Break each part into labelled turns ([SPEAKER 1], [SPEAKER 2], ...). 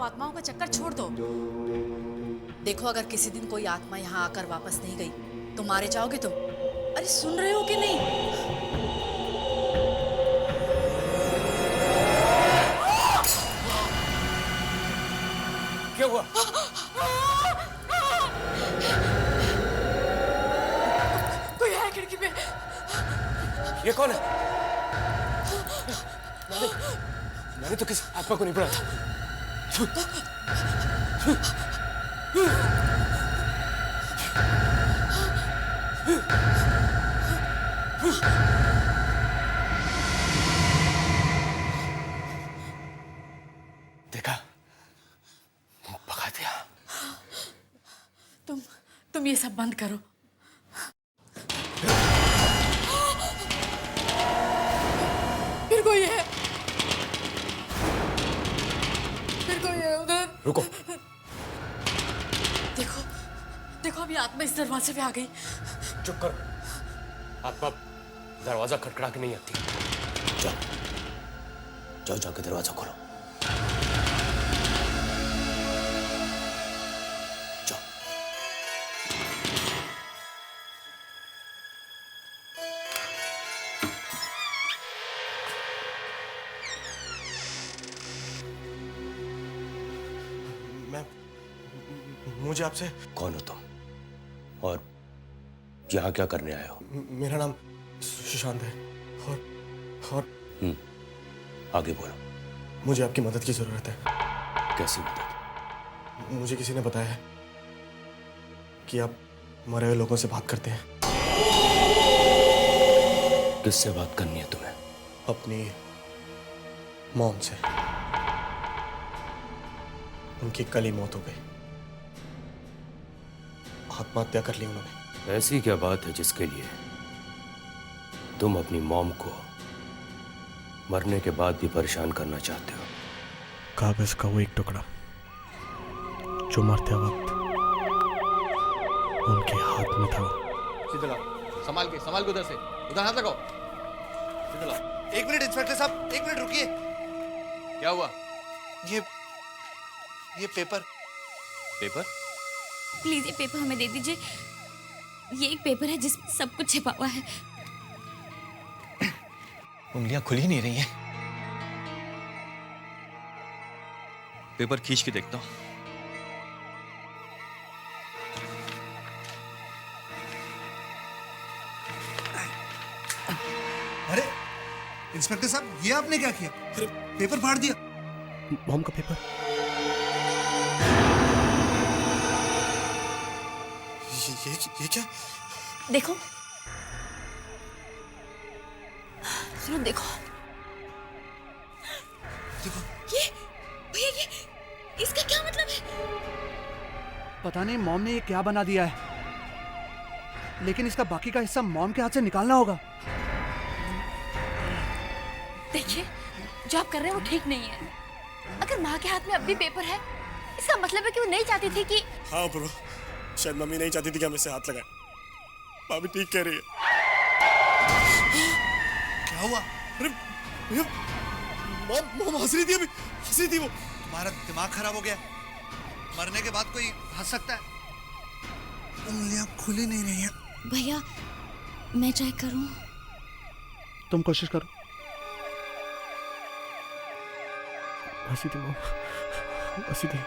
[SPEAKER 1] आत्माओं का चक्कर छोड़ दो। देखो, अगर किसी दिन कोई आत्मा यहाँ आकर वापस नहीं गई तो मारे जाओगे तुम। अरे सुन रहे हो कि नहीं?
[SPEAKER 2] क्या हुआ?
[SPEAKER 1] कोई है खिड़की पे।
[SPEAKER 2] ये कौन है? मैंने तो किसी आत्मा को नहीं पढ़ा था। देखा, भगा दिया।
[SPEAKER 1] तुम ये सब बंद करो। फिर कोई है, फिर कोई है उधर।
[SPEAKER 2] रुको।
[SPEAKER 1] देखो देखो, अभी आत्मा इस दरवाजे पे आ गई।
[SPEAKER 2] चुप करो। आत्मा दरवाजा खटखड़ा के नहीं आती। जाओ जाओ, जाके दरवाजा खोलो। जाओ।
[SPEAKER 3] मुझे आपसे।
[SPEAKER 2] कौन हो तुम और यहाँ क्या करने आए हो?
[SPEAKER 3] मेरा नाम सुशांत है और
[SPEAKER 2] आगे बोलो।
[SPEAKER 3] मुझे आपकी मदद की जरूरत है।
[SPEAKER 2] कैसी मदद?
[SPEAKER 3] मुझे किसी ने बताया है कि आप मरे हुए लोगों से बात करते हैं।
[SPEAKER 2] किससे बात करनी है तुम्हें?
[SPEAKER 3] अपनी मॉम से। उनकी कल ही मौत हो गई। आत्महत्या कर ली उन्होंने।
[SPEAKER 2] ऐसी क्या बात है जिसके लिए तुम अपनी मॉम को मरने के बाद भी परेशान करना चाहते हो?
[SPEAKER 3] कागज का वो एक टुकड़ा जो मरते वक्त उनके हाथ में था।
[SPEAKER 4] सीधे लाओ, संभाल के उधर से, उधर हाथ लगाओ। सीधे लाओ।
[SPEAKER 5] एक मिनट इंस्पेक्टर साहब, एक मिनट रुकिए।
[SPEAKER 4] क्या हुआ?
[SPEAKER 5] ये पेपर।
[SPEAKER 4] पेपर?
[SPEAKER 6] प्लीज ये पेपर हमें दे दीजिए। ये एक पेपर है जिसमें सब कुछ छिपा हुआ है।
[SPEAKER 5] उंगलियां खुल ही नहीं रही हैं।
[SPEAKER 4] पेपर खींच के देखता हूं।
[SPEAKER 5] अरे इंस्पेक्टर साहब, ये आपने क्या किया? पेपर फाड़ दिया।
[SPEAKER 3] मॉम का पेपर। ये क्या?
[SPEAKER 6] देखो सुनो, देखो ये भैया, ये इसका क्या मतलब है?
[SPEAKER 7] पता नहीं मॉम ने ये क्या बना दिया है, लेकिन इसका बाकी का हिस्सा मॉम के हाथ से निकालना होगा।
[SPEAKER 6] देखिए, जो आप कर रहे हैं वो ठीक नहीं है। अगर माँ के हाथ में अब भी पेपर है, इसका मतलब है कि वो नहीं चाहती थी कि।
[SPEAKER 3] हाँ ब्रो, शायद मम्मी नहीं चाहती थी कि हम इससे हाथ लगाएं। भाभी ठीक कह रही है।
[SPEAKER 5] क्या हुआ?
[SPEAKER 3] अरे भैया, मॉम हंस रही थी, अभी हंस रही थी वो।
[SPEAKER 5] तुम्हारा दिमाग खराब हो गया? मरने के बाद कोई हंस सकता है? उंगलियां खुल ही नहीं रही हैं।
[SPEAKER 6] भैया मैं चेक करूं?
[SPEAKER 7] तुम कोशिश करो।
[SPEAKER 3] हंसी थी मॉम, हंसी थी।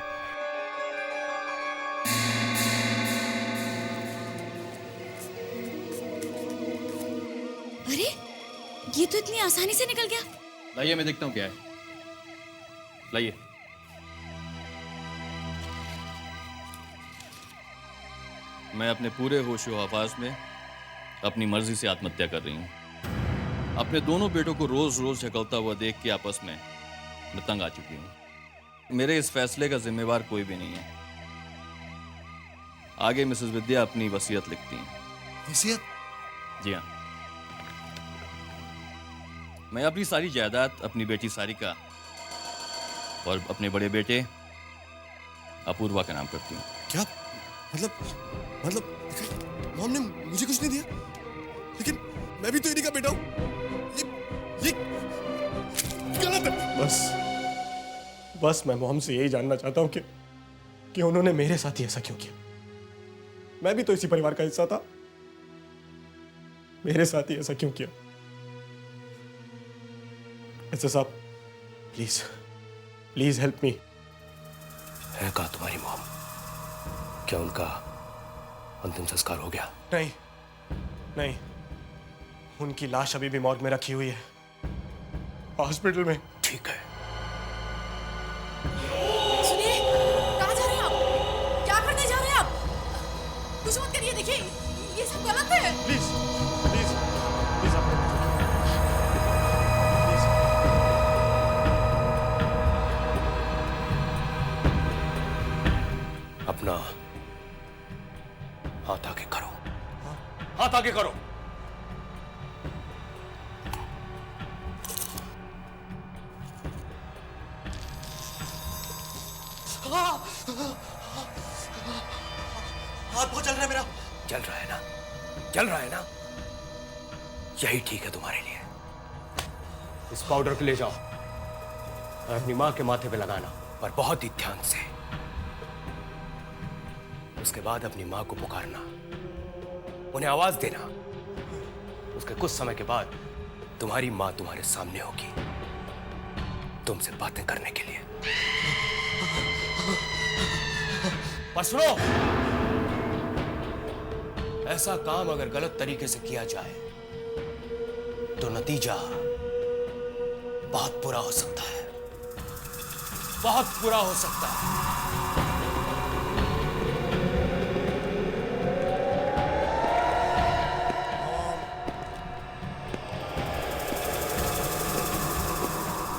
[SPEAKER 6] अरे ये तो इतनी आसानी से निकल गया।
[SPEAKER 4] लाइए, मैं देखता हूं क्या है। लाइए। मैं अपने पूरे होशो हवास में अपनी मर्जी से आत्महत्या कर रही हूं। अपने दोनों बेटों को रोज रोज झकलता हुआ देख के आपस में मैं तंग आ चुकी हूं। मेरे इस फैसले का जिम्मेवार कोई भी नहीं है। आगे मिसेस विद्या अपनी वसीयत लिखती हैं।
[SPEAKER 5] वसीयत?
[SPEAKER 4] जी हाँ। मैं अपनी सारी जायदाद अपनी बेटी सारिका और अपने बड़े बेटे अपूर्वा का नाम करती हूँ।
[SPEAKER 3] क्या मतलब मॉम ने मुझे कुछ नहीं दिया, लेकिन मैं भी तो इन्हीं का बेटा हूँ। ये गलत है। बस मैं मॉम से यही जानना चाहता हूँ कि उन्होंने मेरे साथ ही ऐसा क्यों किया। मैं भी तो इसी परिवार का हिस्सा था, मेरे साथ ही ऐसा क्यों किया। ऐसा साहब प्लीज प्लीज हेल्प मी।
[SPEAKER 2] है कहाँ तुम्हारी मॉम? क्या उनका अंतिम संस्कार हो गया?
[SPEAKER 3] नहीं नहीं, उनकी लाश अभी भी मॉर्ग में रखी हुई है, हॉस्पिटल में।
[SPEAKER 2] ठीक है।
[SPEAKER 1] सुनिए, कहाँ जा रहे हैं आप? क्या करने जा रहे हैं आप? कुछ मत करिए, देखिए ये सब गलत है।
[SPEAKER 3] प्लीज प्लीज प्लीज आप प्लीज।
[SPEAKER 2] अपना हाथ आगे करो, हाथ आगे करो।
[SPEAKER 3] हाथ बहुत चल रहा है मेरा।
[SPEAKER 2] चल रहा है ना? चल रहा है ना? यही ठीक है तुम्हारे लिए। इस पाउडर को ले जाओ और अपनी मां के माथे पे लगाना, पर बहुत ही ध्यान से। उसके बाद अपनी मां को पुकारना, उन्हें आवाज देना। उसके कुछ समय के बाद तुम्हारी मां तुम्हारे सामने होगी, तुमसे बातें करने के लिए। पर सुनो, ऐसा काम अगर गलत तरीके से किया जाए तो नतीजा बहुत बुरा हो सकता है, बहुत बुरा हो सकता है।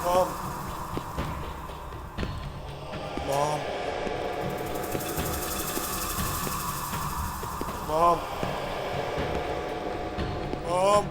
[SPEAKER 3] Mom mom mom mom.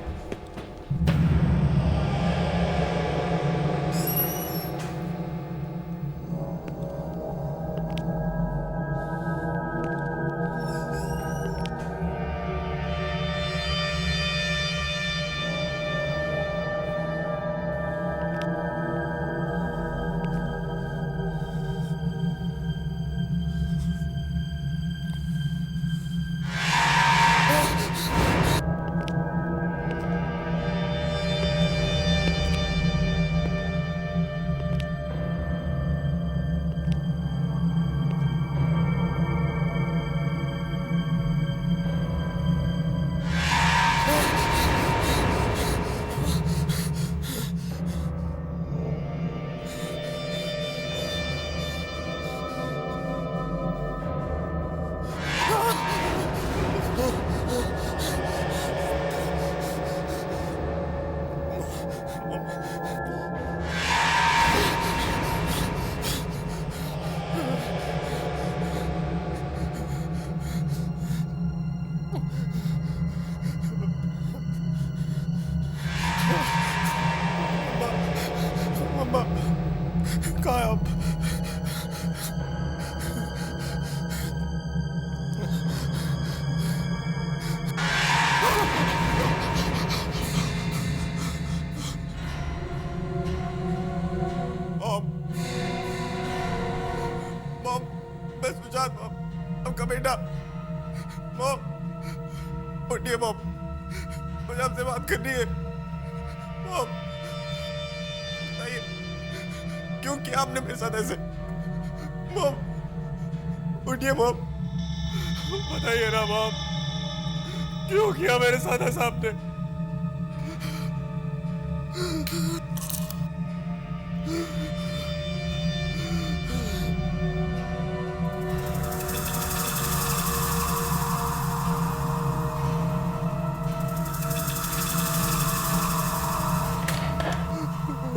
[SPEAKER 3] मम्मा कहाँ है आप? मॉम, मैं सुजात मॉम, आपका बेटा। मॉम उठिए मॉम, मुझे आपसे बात करनी है। मॉम बताइए क्यों किया आपने मेरे साथ ऐसे? मॉम उठिए मॉम, बताइए ना मॉम, क्यों किया मेरे साथ ऐसा आपने?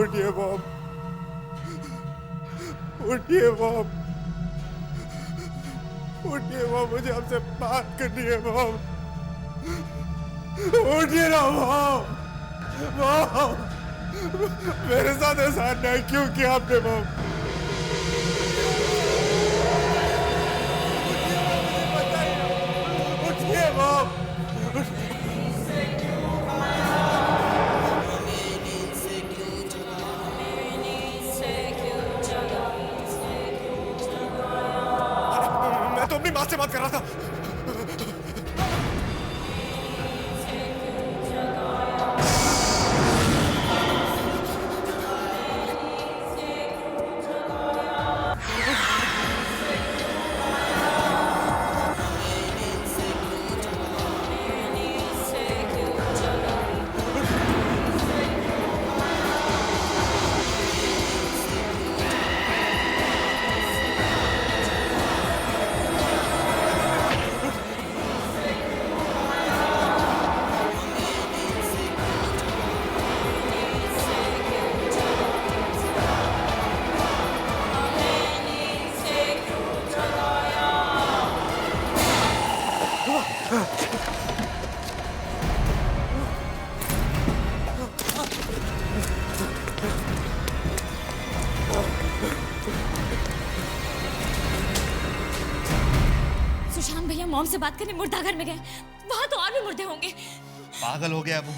[SPEAKER 3] उठिए मॉम, उठिए मॉम, उठिए मॉम, मुझे आपसे बात करनी है मॉम। उठिए ना मॉम, मॉम मेरे साथ ऐसा अन्याय क्यों किया आपने मॉम? उठिए मॉम,
[SPEAKER 6] सुशांत भैया मॉम से बात करने मुर्दाघर में गए। वहां तो और भी मुर्दे होंगे।
[SPEAKER 5] पागल हो गया वो।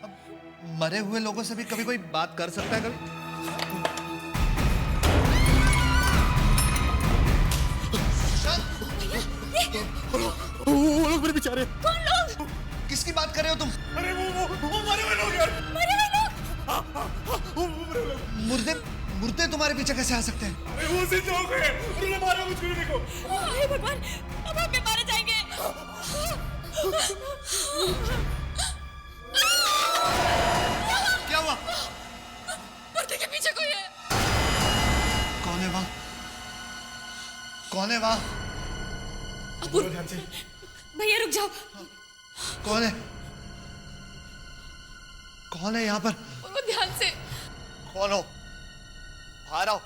[SPEAKER 5] अब मरे हुए लोगों से भी कभी कोई बात कर सकता है कभी?
[SPEAKER 3] वो लोग मेरे बेचारे।
[SPEAKER 6] कौन लोग?
[SPEAKER 5] किसकी बात कर रहे हो तुम?
[SPEAKER 3] अरे वो मरे हुए लोग यार।
[SPEAKER 6] मरे हुए लोग?
[SPEAKER 3] वो मरे हुए लोग।
[SPEAKER 5] मुर्दे मुर्दे तुम्हारे पीछे कैसे आ सकते हैं?
[SPEAKER 3] अरे वो उसी चौक है। उन्होंने मारा मुझको भी देखो।
[SPEAKER 6] हे भगवान, अब हम भी मारे जाएंगे।
[SPEAKER 5] क्या हुआ?
[SPEAKER 6] मुर्दे के पीछे कोई है।
[SPEAKER 5] कौन है वहाँ? कौन है वहाँ?
[SPEAKER 6] अपूर्व, भैया रुक जाओ।
[SPEAKER 5] कौन है? कौन है यहाँ पर?
[SPEAKER 6] वो ध्यान से।
[SPEAKER 5] कौन हो? बाहर आओ।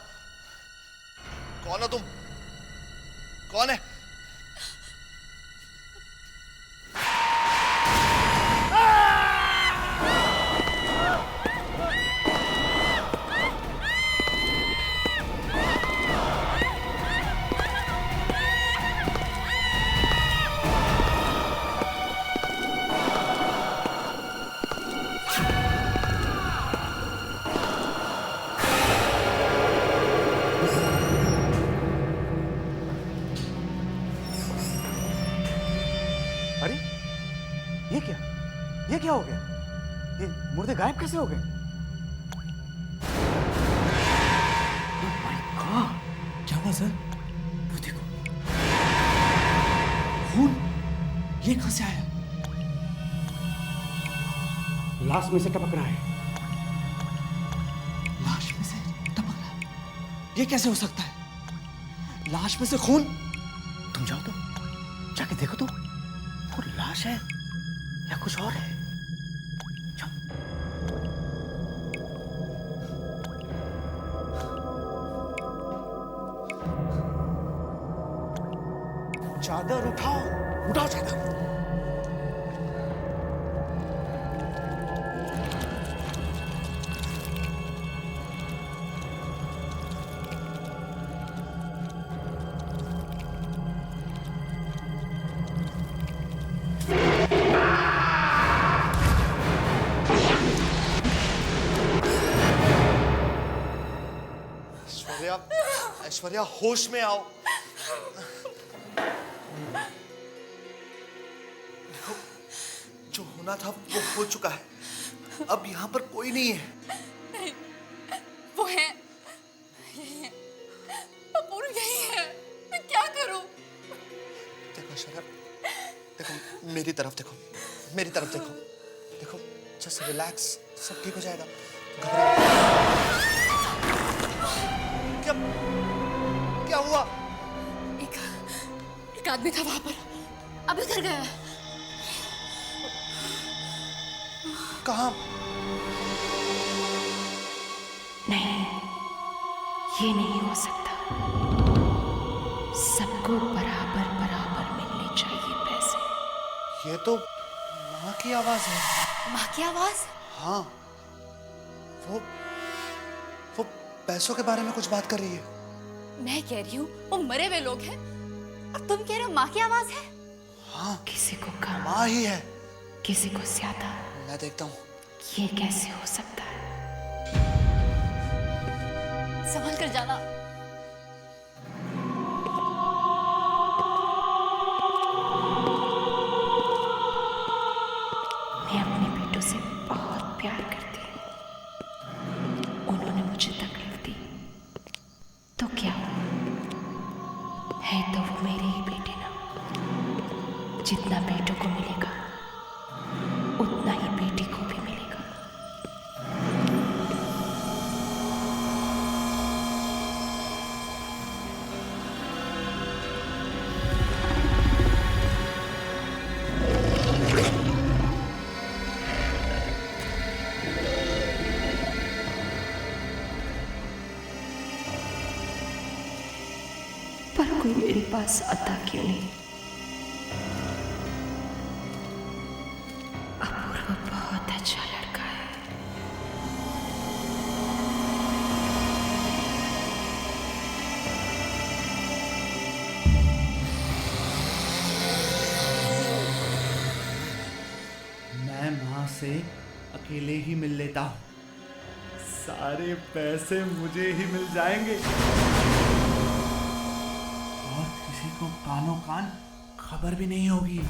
[SPEAKER 5] कौन हो तुम? कौन है?
[SPEAKER 8] अरे ये क्या हो गया? ये मुर्दे गायब कैसे हो गए? Oh my God! क्या हुआ सर? वो देखो, खून ये कहां से आया? लाश में से टपक रहा है। लाश में से टपक रहा है? ये कैसे हो सकता है? लाश में से खून? तुम जाओ तो, जाके देखो तो, वो लाश है या कुछ और है? चादर उठाओ, उठाओ चादर।
[SPEAKER 5] ऐश्वर्या, ऐश्वर्या होश में आओ। देखो, जो होना था वो हो चुका है। अब यहाँ पर कोई नहीं है।
[SPEAKER 6] नहीं, वो है, यही है, अपूर्व यही है। मैं क्या करूं?
[SPEAKER 5] देखो ऐश्वर्या, देखो मेरी तरफ देखो, मेरी तरफ देखो, देखो जस्ट रिलैक्स, सब ठीक हो जाएगा। घबराओ। क्या क्या हुआ?
[SPEAKER 6] एक आदमी था वहां पर, अब इधर गया है।
[SPEAKER 5] कहाँ?
[SPEAKER 9] नहीं, ये नहीं हो सकता। सबको बराबर बराबर मिलने चाहिए पैसे।
[SPEAKER 5] ये तो माँ की आवाज है।
[SPEAKER 6] माँ की आवाज?
[SPEAKER 5] हाँ, वो पैसों के बारे में कुछ बात कर रही है।
[SPEAKER 6] मैं कह रही हूँ वो मरे हुए लोग हैं और तुम कह रहे हो माँ की आवाज है।
[SPEAKER 5] हाँ,
[SPEAKER 9] किसी को कम,
[SPEAKER 5] माँ ही है।
[SPEAKER 9] किसी को ज्यादा।
[SPEAKER 5] मैं देखता हूँ।
[SPEAKER 9] ये कैसे हो सकता है?
[SPEAKER 6] संभल कर जाना।
[SPEAKER 9] मैं अपने बेटों से बहुत प्यार करती हूँ। उन्होंने मुझे तकलीफ दी तो क्या हुआ? है तो वो मेरे ही बेटे ना। जितना बेटों को मिलेगा उतना ही बेटी को भी मिलेगा। पर कोई मेरे पास आता क्यों नहीं? अच्छा लड़का है।
[SPEAKER 7] मैं माँ से अकेले ही मिल लेता हूँ, सारे पैसे मुझे ही मिल जाएंगे और किसी को कानों कान खबर भी नहीं होगी।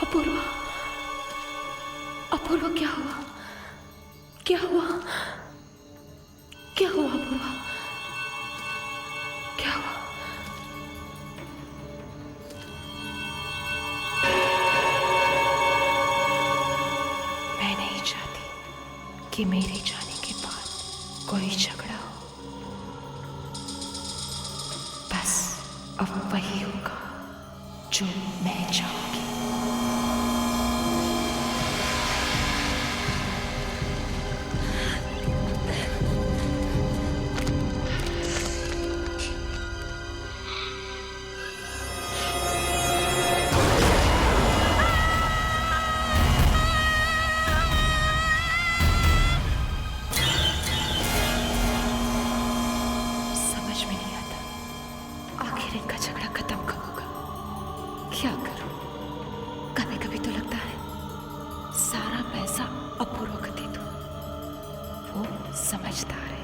[SPEAKER 9] अपूर्वा, अपूर्वा क्या हुआ? क्या हुआ? क्या हुआ अपूर्वा? क्या हुआ? मैं नहीं चाहती कि मेरे जाने के बाद कोई झगड़ा हो। बस अब वही होगा जो मैं चाहूंगी। समझ में नहीं आता आखिर इनका झगड़ा खत्म कब होगा। क्या करूं? कभी कभी तो लगता है सारा पैसा अपूर्वा को दे दूं, वो समझदार है।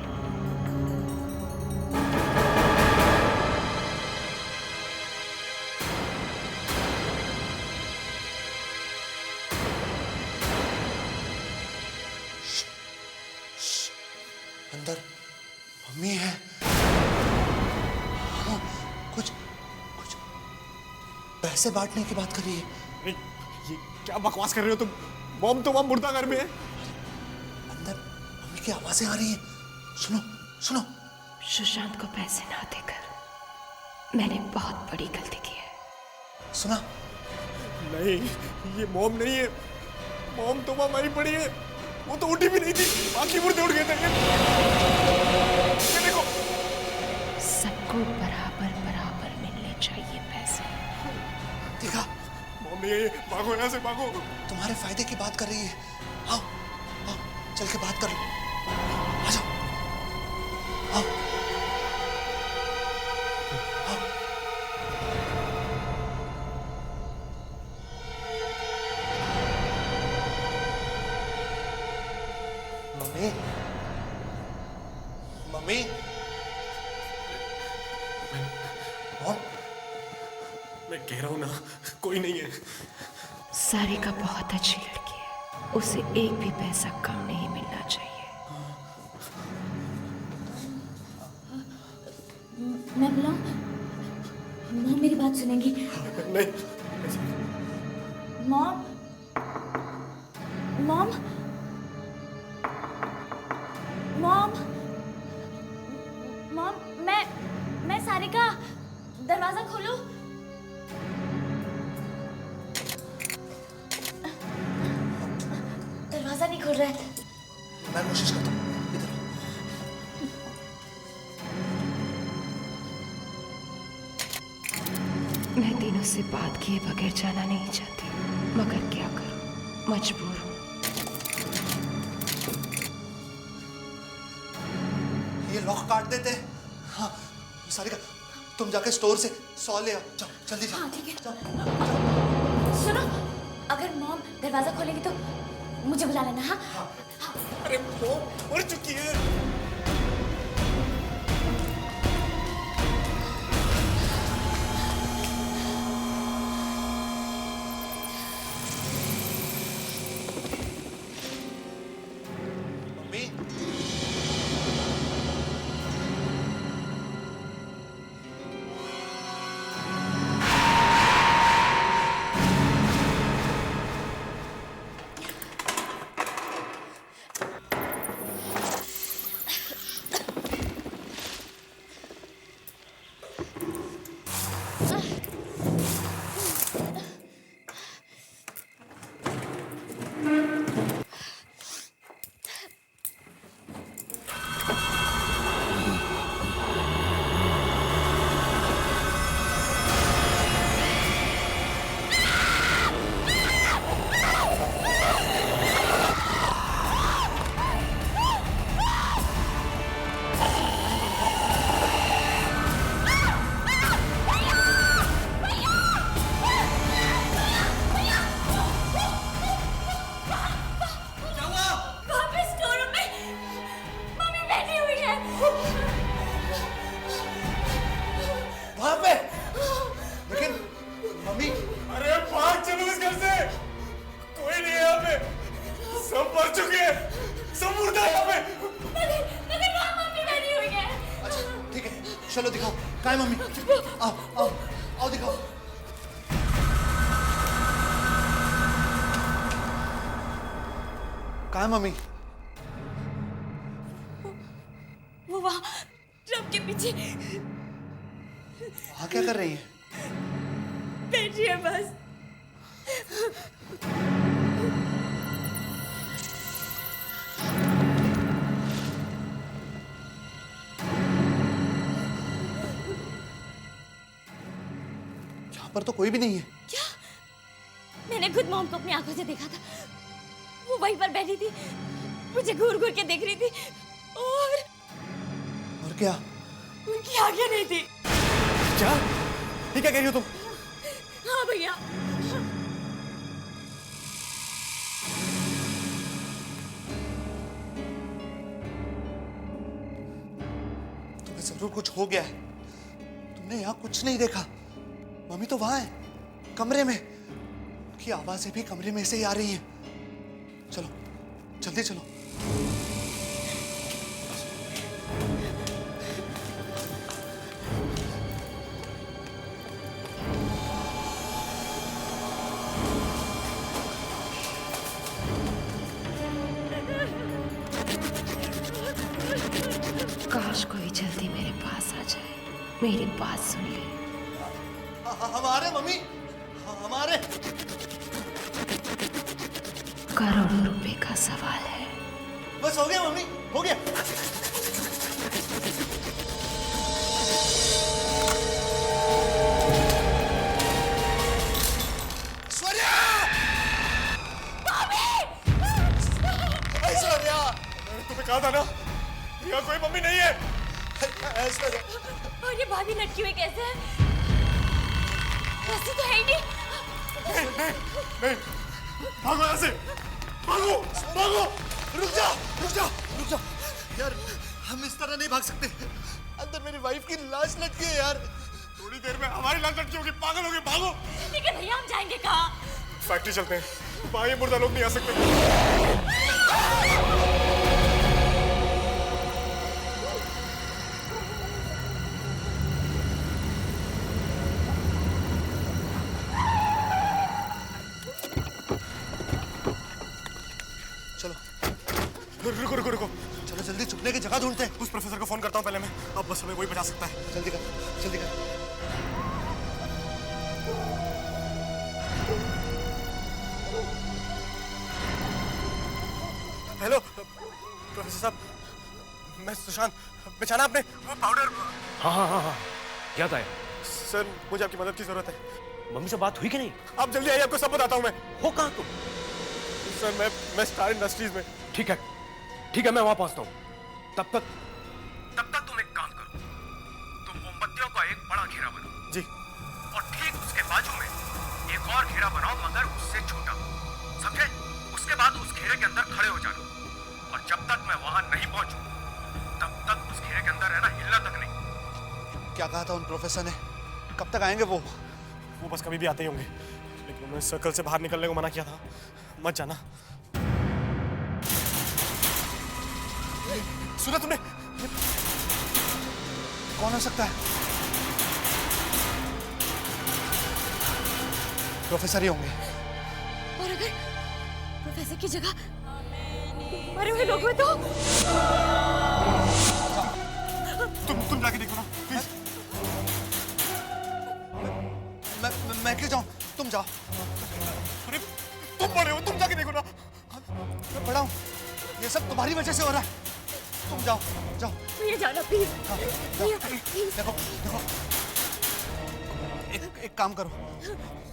[SPEAKER 5] अंदर मम्मी है। हाँ, कुछ कुछ पैसे बांटने की बात कर रही है।
[SPEAKER 3] अरे ये क्या बकवास कर रहे हो तुम? मॉम तो वहां मुर्दा घर में है।
[SPEAKER 5] अंदर मम्मी की आवाजें आ रही है। सुनो सुनो।
[SPEAKER 9] सुशांत को पैसे ना देकर मैंने बहुत बड़ी गलती की है।
[SPEAKER 5] सुना?
[SPEAKER 3] नहीं, ये मॉम नहीं है। मॉम तो वहां मरी पड़ी है। वो तो उठी भी नहीं थी, बाकी मुर्दे उठ गए थे। ये देखो।
[SPEAKER 9] सबको बराबर बराबर मिलने चाहिए पैसे।
[SPEAKER 5] देखा?
[SPEAKER 3] मॉम नहीं है ये। भागो यहाँ से, भागो।
[SPEAKER 5] तुम्हारे फायदे की बात कर रही है। आओ आओ चल के बात कर लो। आ जाओ आओ आओ। मम्मी मम्मी मॉम,
[SPEAKER 3] मैं कह रहा हूँ ना, कोई नहीं है।
[SPEAKER 9] सारिका बहुत अच्छी लड़की है, उसे एक भी पैसा कम नहीं मिलना चाहिए।
[SPEAKER 6] मैं बुलाऊं? मॉम मेरी बात सुनेंगी।
[SPEAKER 3] नहीं।
[SPEAKER 6] मॉम, मॉम, मॉम, मॉम, मैं सारिका, दरवाजा खोलो। दरवाजा नहीं खोल रहा है।
[SPEAKER 5] मैं कोशिश करता हूँ। इधर
[SPEAKER 9] मैं दिनों से बात किए बगैर जाना नहीं चाहती, मगर क्या करूं, मजबूर हूं।
[SPEAKER 5] ये लॉक काट देते हैं। हाँ सारिका, तुम जाके स्टोर से 100 ले आओ। जाओ जल्दी जाओ।
[SPEAKER 6] हाँ ठीक है।
[SPEAKER 5] जाओ।
[SPEAKER 6] सुनो, अगर मॉम दरवाजा खोलेगी तो मुझे बुला लेना। हाँ,
[SPEAKER 3] अरे मॉम मर चुकी है।
[SPEAKER 5] मम्मी चलो दिखाओ, कहाँ है मम्मी? आओ आओ आओ दिखाओ। कहाँ है मम्मी?
[SPEAKER 6] वो वहाँ ट्रक के पीछे
[SPEAKER 5] वहाँ क्या कर रही है?
[SPEAKER 6] बैठी है बस।
[SPEAKER 5] यहाँ पर तो कोई भी नहीं है।
[SPEAKER 6] क्या? मैंने खुद मॉम को अपनी आंखों से देखा था। वो वहीं पर बैठी थी, मुझे घूर घूर के देख रही थी और
[SPEAKER 5] क्या?
[SPEAKER 6] उनकी आंखें नहीं थी।
[SPEAKER 5] क्या? ये क्या कह रही हो तुम?
[SPEAKER 6] हाँ भैया।
[SPEAKER 5] तुम्हें जरूर कुछ हो गया है। तुमने यहाँ कुछ नहीं देखा। मम्मी तो वहां है, कमरे में। उनकी आवाजें भी कमरे में से ही आ रही हैं। चलो जल्दी चलो।
[SPEAKER 9] काश कोई जल्दी मेरे पास आ जाए, मेरी बात सुन ले।
[SPEAKER 5] हमारे मम्मी, हमारे
[SPEAKER 9] करोड़ों रुपए का सवाल है।
[SPEAKER 5] बस हो गया मम्मी, हो गया। ऐश्वर्या! ऐश्वर्या!
[SPEAKER 3] मैंने तुम्हें कहा था ना, यहाँ कोई मम्मी नहीं है।
[SPEAKER 5] ऐश्वर्या!
[SPEAKER 6] और ये भाभी लटकी हुई कैसे है? ऐसी तो है ही नहीं।
[SPEAKER 3] नहीं, भागो यहाँ से, भागो, भागो।
[SPEAKER 5] रुक जा, रुक जा, रुक जा। यार, हम इस तरह नहीं भाग सकते। अंदर मेरी वाइफ की लाश लटकी है यार।
[SPEAKER 3] थोड़ी देर में हमारी लाश लटकी होगी, पागल होगी, भागो।
[SPEAKER 6] लेकिन भैया हम जाएंगे कहाँ?
[SPEAKER 3] फैक्ट्री चलते हैं, वहाँ ये मुर्दा लोग नहीं आ सकते। रुको रुको रुको,
[SPEAKER 5] चलो जल्दी छुपने की जगह ढूंढते हैं।
[SPEAKER 3] उस प्रोफेसर को फोन करता हूँ पहले मैं। अब बस हमें वही बचा सकता है।
[SPEAKER 5] जल्दी कर, जल्दी कर।
[SPEAKER 3] हेलो प्रोफेसर साहब, मैं सुशांत। बेचाना आपने वो पाउडर?
[SPEAKER 2] हाँ हाँ हाँ हाँ, याद आया।
[SPEAKER 3] सर मुझे आपकी मदद की जरूरत है।
[SPEAKER 2] मम्मी से बात हुई कि नहीं?
[SPEAKER 3] आप जल्दी आइए, आपको सब बताता हूँ मैं।
[SPEAKER 2] हो कहाँ तुम?
[SPEAKER 3] सर मैं स्टार इंडस्ट्रीज में।
[SPEAKER 2] ठीक है, मैं वहां पहुंचता हूँ। तब तक तुम एक काम करो, तुम मोमबत्तियों का एक बड़ा घेरा बनाओ।
[SPEAKER 3] जी।
[SPEAKER 2] और ठीक उसके बाजू में एक और घेरा बनाओ, मगर उससे छोटा, समझे? उसके बाद उस घेरे के अंदर खड़े हो जाना, और जब तक मैं वहां नहीं पहुंचूं, तब तक उस घेरे के अंदर रहना, हिलना तक नहीं।
[SPEAKER 5] क्या कहा था उन प्रोफेसर ने? कब तक आएंगे वो?
[SPEAKER 3] वो बस कभी भी आते ही होंगे, लेकिन उन्होंने सर्कल से बाहर निकलने को मना किया था। मत जाना। सुना तुमने?
[SPEAKER 5] कौन हो सकता है? प्रोफेसर ही होंगे।
[SPEAKER 6] और अगर प्रोफेसर की जगह मरे हुए लोग हुए तो?
[SPEAKER 3] तुम जाके देखो ना प्लीज।
[SPEAKER 5] मैं क्यों जाऊं? तुम जाओ।
[SPEAKER 3] अरे तुम बड़े हो, तुम जाके देखो ना।
[SPEAKER 5] मैं बड़ा हूं, ये सब तुम्हारी वजह से हो रहा है। तुम जाओ, जाओ।
[SPEAKER 6] भैया जाना प्लीज। भैया प्लीज।
[SPEAKER 5] देखो देखो, एक काम करो,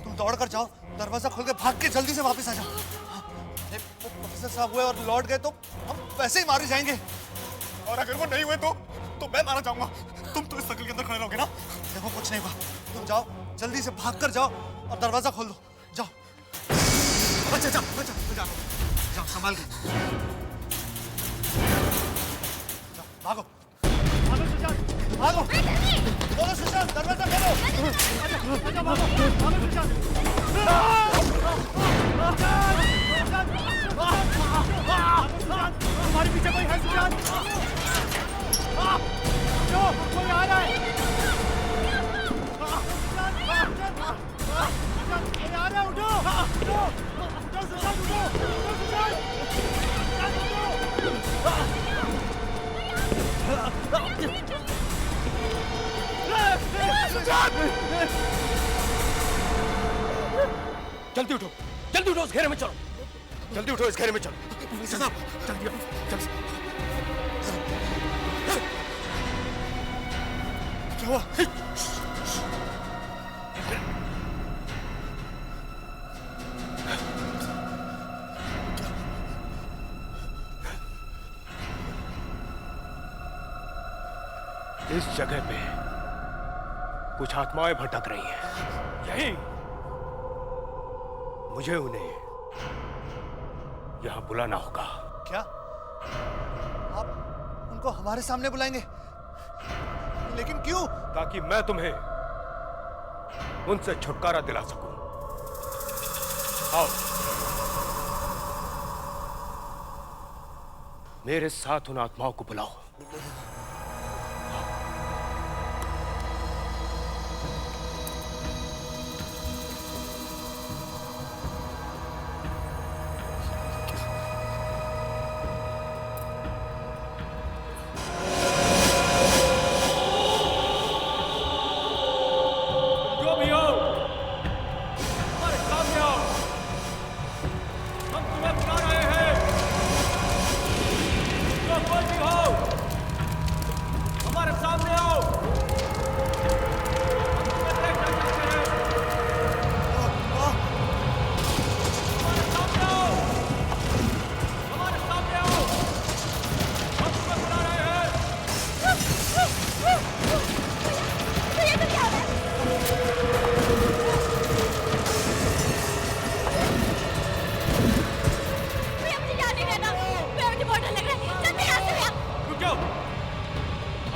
[SPEAKER 5] तुम दौड़ कर जाओ, दरवाजा खोल के भाग के जल्दी से वापस आ जाओ। वो प्रोफेसर साहब हुए और लौट गए तो हम वैसे ही मारे जाएंगे।
[SPEAKER 3] और अगर वो नहीं हुए तो मैं मारा जाऊंगा। तुम तो इस सर्कल के अंदर खड़े रहोगे ना?
[SPEAKER 5] देखो कुछ नहीं हुआ, तुम जाओ, जल्दी से भाग कर जाओ और दरवाजा खोल दो। जाओ। अच्छा जाओ, जाओ, जाओ, संभाल के भागो, भागो सुशांत, भागो, बोलो सुशांत, दरवाजा खोलो। भागो सुशांत। हमारे पीछे कोई है सुशांत? कोई आ रहा है।
[SPEAKER 2] जल्दी उठो, जल्दी उठो, इस घेरे में चलो, जल्दी उठो, इस घेरे में चलो।
[SPEAKER 3] मिनिस्टर साहब,
[SPEAKER 2] जल्दी आओ, जल्दी।
[SPEAKER 3] क्या हुआ?
[SPEAKER 2] इस जगह पे कुछ आत्माएं भटक रही हैं। यही मुझे उन्हें यहां बुलाना होगा।
[SPEAKER 5] क्या आप उनको हमारे सामने बुलाएंगे? लेकिन क्यों?
[SPEAKER 2] ताकि मैं तुम्हें उनसे छुटकारा दिला सकूं। आओ, मेरे साथ उन आत्माओं को बुलाओ।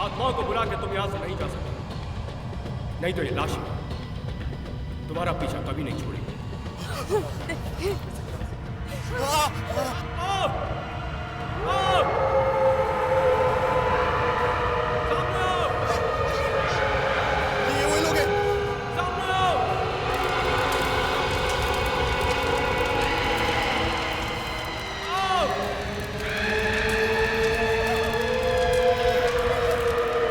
[SPEAKER 2] आत्माओं को बुला के तुम यहां से नहीं जा सकते, नहीं तो ये लाशें तुम्हारा पीछा कभी नहीं छोड़ेगी।
[SPEAKER 3] ये वही लोग हैं।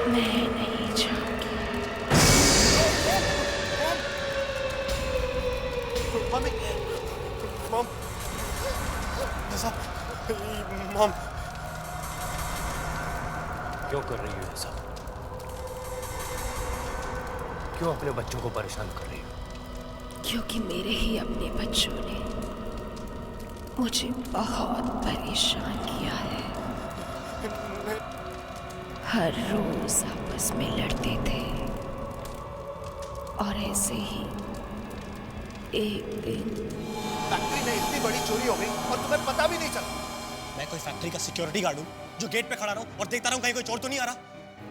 [SPEAKER 9] मैं नहीं जाऊंगी।
[SPEAKER 5] मम्मी,
[SPEAKER 3] मॉम, मॉम,
[SPEAKER 2] क्यों कर रही हो ऐसा? क्यों अपने बच्चों को परेशान कर रही हो?
[SPEAKER 9] क्योंकि मेरे ही अपने बच्चों ने मुझे बहुत परेशान किया है। हर रोज आपस में लड़ते थे और ऐसे ही एक दिन
[SPEAKER 5] फैक्ट्री में इतनी बड़ी चोरी हो गई और तुम्हें पता भी नहीं चला।
[SPEAKER 8] मैं कोई फैक्ट्री का सिक्योरिटी गार्ड हूँ जो गेट पे खड़ा रहूं और देखता रहूं कहीं कोई चोर तो नहीं आ रहा?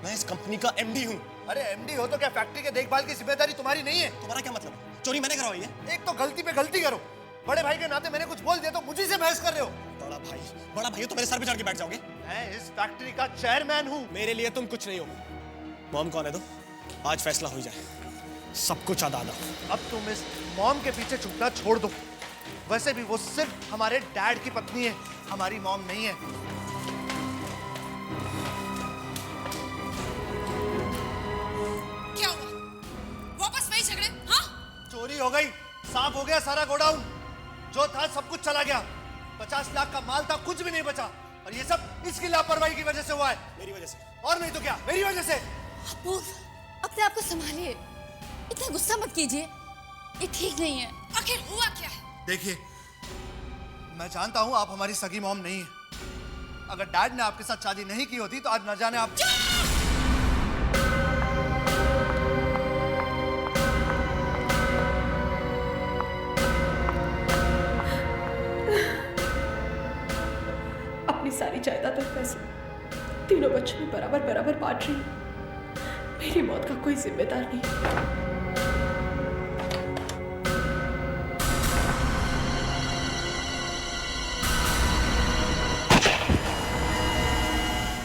[SPEAKER 8] मैं इस कंपनी का एमडी हूँ।
[SPEAKER 5] अरे एमडी हो तो क्या फैक्ट्री के देखभाल की जिम्मेदारी तुम्हारी नहीं है?
[SPEAKER 8] तुम्हारा क्या मतलब है? चोरी मैंने करवाई है?
[SPEAKER 5] एक तो गलती पे गलती करो, बड़े भाई के नाते मैंने कुछ बोल दिया तो मुझे से बहस कर रहे हो।
[SPEAKER 8] बड़ा भाई हो तो मेरे सर पे चढ़ के बैठ जाओगे?
[SPEAKER 5] मैं इस फैक्ट्री का चेयरमैन हूँ।
[SPEAKER 8] मेरे लिए तुम कुछ नहीं हो। मॉम कौन है तो आज फैसला हो जाए, सब कुछ अदा दो।
[SPEAKER 5] अब तुम इस मॉम के पीछे छुपना छोड़ दो। वैसे भी वो सिर्फ हमारे डैड की पत्नी है, हमारी मॉम नहीं है।
[SPEAKER 1] क्या हुआ? वापस वही झगड़े? हाँ?
[SPEAKER 5] चोरी हो गई, साफ हो गया सारा गोडाउन, जो था सब कुछ चला गया। 50 लाख का माल था, कुछ भी नहीं बचा। और ये सब इसकी लापरवाही की वजह से हुआ है।
[SPEAKER 8] मेरी वजह से?
[SPEAKER 5] और नहीं तो क्या, मेरी वजह से।
[SPEAKER 6] अबू, अपने आप को संभालिए, इतना गुस्सा मत कीजिए, ये ठीक नहीं है।
[SPEAKER 1] आखिर हुआ क्या है?
[SPEAKER 5] देखिए, मैं जानता हूं आप हमारी सगी मॉम नहीं है। अगर डैड ने आपके साथ शादी नहीं की होती तो आज न जाने आप।
[SPEAKER 9] अपनी सारी जायदाद और पैसे तीनों बच्चों में बराबर बराबर बांट रही हूँ। मेरी मौत का कोई जिम्मेदार नहीं।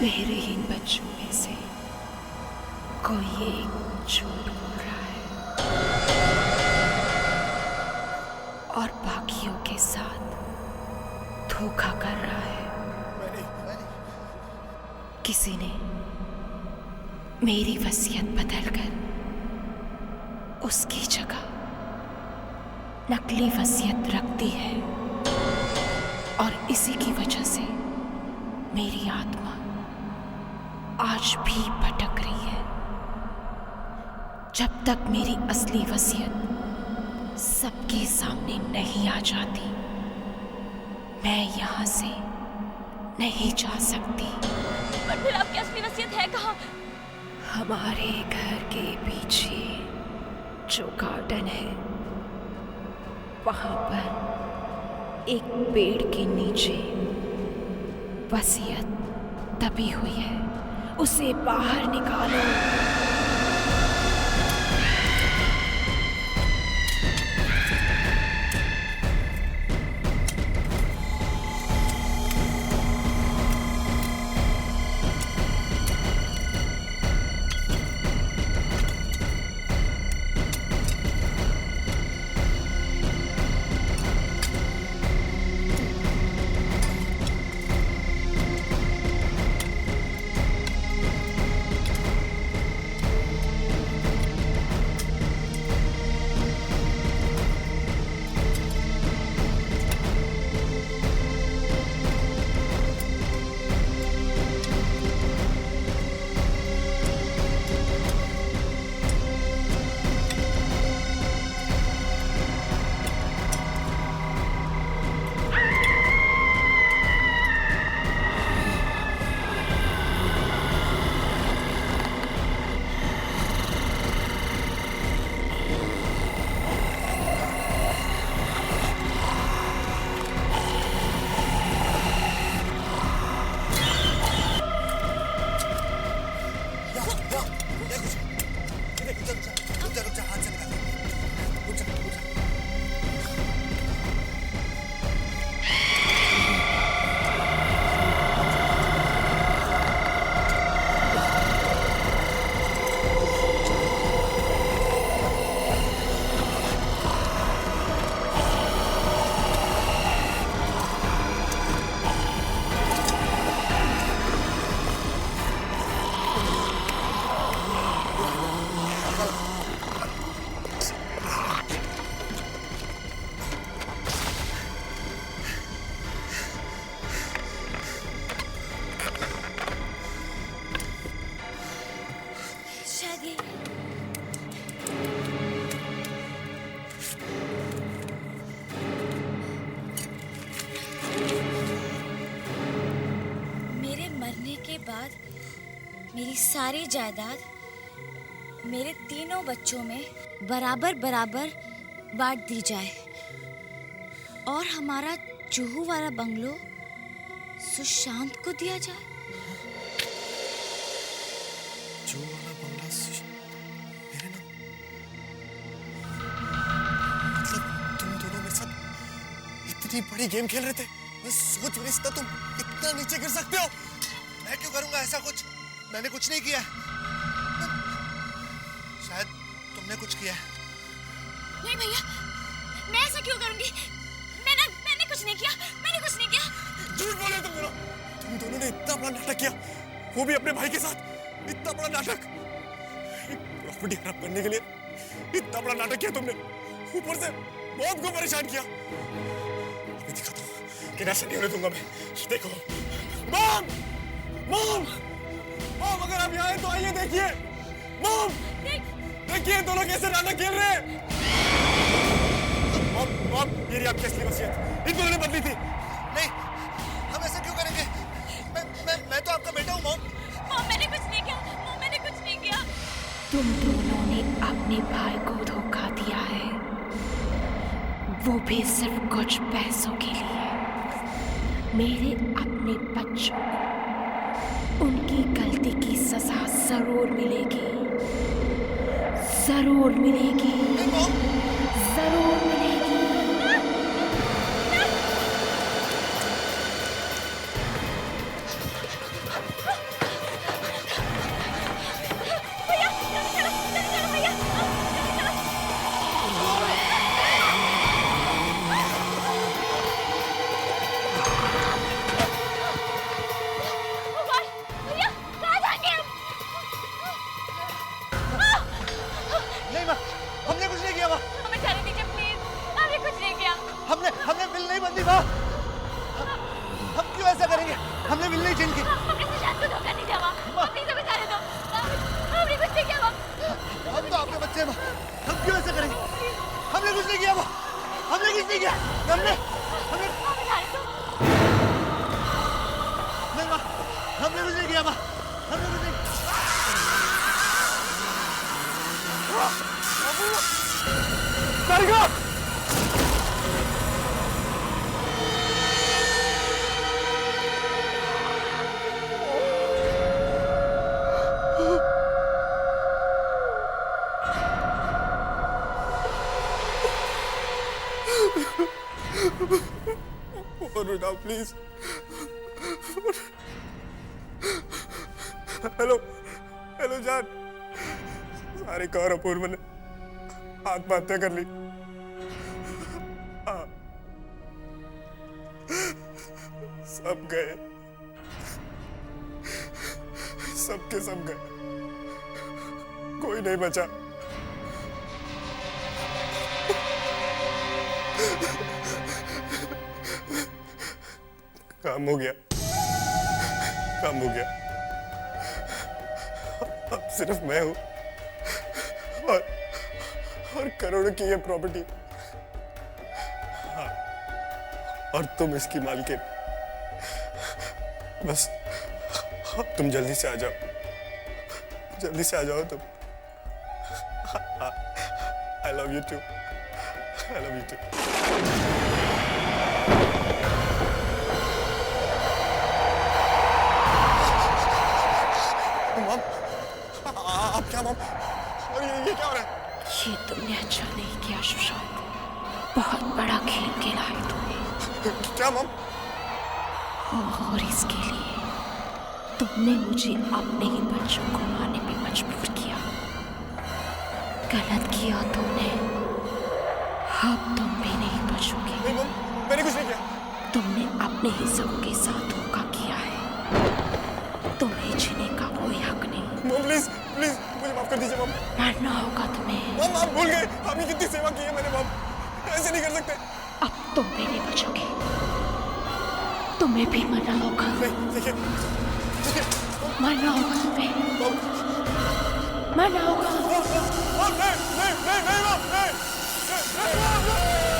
[SPEAKER 9] मेरे ही बच्चों में से कोई एक झूठ बोल रहा है और बाकियों के साथ धोखा कर रहा है। किसी ने मेरी वसीयत बदलकर उसकी जगह नकली वसीयत रखती है और इसी की वजह से मेरी आत्मा आज भी भटक रही है। जब तक मेरी असली वसीयत सबके सामने नहीं आ जाती, मैं यहाँ से नहीं जा सकती।
[SPEAKER 6] पर फिर आपकी असली वसीयत है कहाँ?
[SPEAKER 9] हमारे घर के पीछे जो गार्डन है, वहां पर एक पेड़ के नीचे वसीयत दबी हुई है, उसे बाहर निकालो।
[SPEAKER 6] बाद मेरी सारी जायदाद मेरे तीनों बच्चों में बराबर बराबर बांट दी जाए और हमारा जुहू वाला बंगलो सुशांत को दिया जाए।
[SPEAKER 3] जुहू वाला बंगला मेरे नाम? मतलब तुम दोनों मेरे साथ इतनी बड़ी गेम खेल रहे थे? मैं सोच भी नहीं सकता तुम इतना नीचे गिर सकते हो।
[SPEAKER 5] मैं क्यों करूंगा ऐसा कुछ? मैंने कुछ नहीं किया। शायद तुमने कुछ किया है।
[SPEAKER 6] नहीं भैया, मैं ऐसा क्यों करूंगी? मैंने कुछ नहीं किया। मैंने कुछ नहीं किया।
[SPEAKER 3] झूठ बोले तुम दोनों ने इतना बड़ा नाटक किया, वो भी अपने भाई के साथ। इतना बड़ा नाटक, प्रॉपर्टी खराब करने के लिए इतना बड़ा नाटक किया तुमने, ऊपर से मॉम को परेशान किया। अभी दिखाता हूँ कि ऐसा नहीं होने दूंगा मैं। देखो मॉम, मॉम, मॉम, अगर आप यहाँ हैं तो आइए देखिए। मॉम, देखिए दोनों कैसे नाटक खेल रहे हैं। मॉम, मॉम, ये रही आपकी असली वसीयत, इन दोनों ने बदली थी।
[SPEAKER 5] नहीं, हम ऐसा क्यों करेंगे? मैं तो आपका बेटा हूँ मॉम।
[SPEAKER 6] मॉम, मैंने कुछ नहीं किया। मॉम, मैंने कुछ नहीं किया।
[SPEAKER 9] तुम दोनों ने अपने भाई को धोखा दिया है, वो भी सिर्फ कुछ पैसों के लिए। मेरे अपने बच्चों को उनकी गलती की सजा जरूर मिलेगी, जरूर मिलेगी, जरूर मिलेगी।
[SPEAKER 5] नहीं माँ, हमने कुछ नहीं किया माँ। हमने मिलने चाहिए इनके।
[SPEAKER 6] हमने सुशांत को धोखा नहीं दिया माँ। प्लीज हमें जाने दो। हमने कुछ नहीं किया माँ।
[SPEAKER 5] हम तो आपके बच्चे हैं माँ, हम क्यों ऐसा करेंगे? हमने कुछ नहीं किया माँ, हमने कुछ नहीं किया। हमने हमने
[SPEAKER 6] हमें जाने दो।
[SPEAKER 5] नहीं माँ, हमने कुछ नहीं किया माँ, हमने कुछ नहीं।
[SPEAKER 3] और उठाओ प्लीज। हेलो हेलो जान, सारे कौर अपूर्व ने आत्महत्या कर ली। हाँ। सब गए, सबके सब गए, कोई नहीं बचा। काम हो गया, काम हो गया। अब सिर्फ मैं हूं और करोड़ों की ये प्रॉपर्टी। हाँ, और तुम इसकी मालकिन। बस तुम जल्दी से आ जाओ, जल्दी से आ जाओ तुम। I love you too, I love you too. आप क्या मॉम? और ये क्या हो रहा है?
[SPEAKER 9] ये तुमने अच्छा नहीं किया सुशांत, बहुत बड़ा खेल खेला है तुमने।
[SPEAKER 3] क्या मॉम?
[SPEAKER 9] और इसके लिए तुमने मुझे अपने ही बच्चों को मारने पे मजबूर किया। गलत किया तुमने, अब तुम भी नहीं बचोगे।
[SPEAKER 3] नहीं मॉम, मैंने कुछ नहीं किया।
[SPEAKER 9] तुमने अपने ही सबों के साथ धोखा किया है, तुम्हें जीने का कोई हक नहीं।
[SPEAKER 3] मॉम प्लीज प्लीज मुझे माफ कर दीजिए मॉम।
[SPEAKER 9] मरना होगा तुम्हें।
[SPEAKER 3] मॉम आप भूल गए, आपने कितनी सेवा की है मैंने मॉम, ऐसे नहीं कर सकते।
[SPEAKER 9] अब तुम भी नहीं बचोगे, तुम्हें भी मरना होगा।
[SPEAKER 3] नहीं देखिए,
[SPEAKER 9] मरना होगा तुम्हें, मरना होगा।
[SPEAKER 3] नहीं नहीं नहीं नहीं मॉम, नहीं नहीं मॉम, नहीं।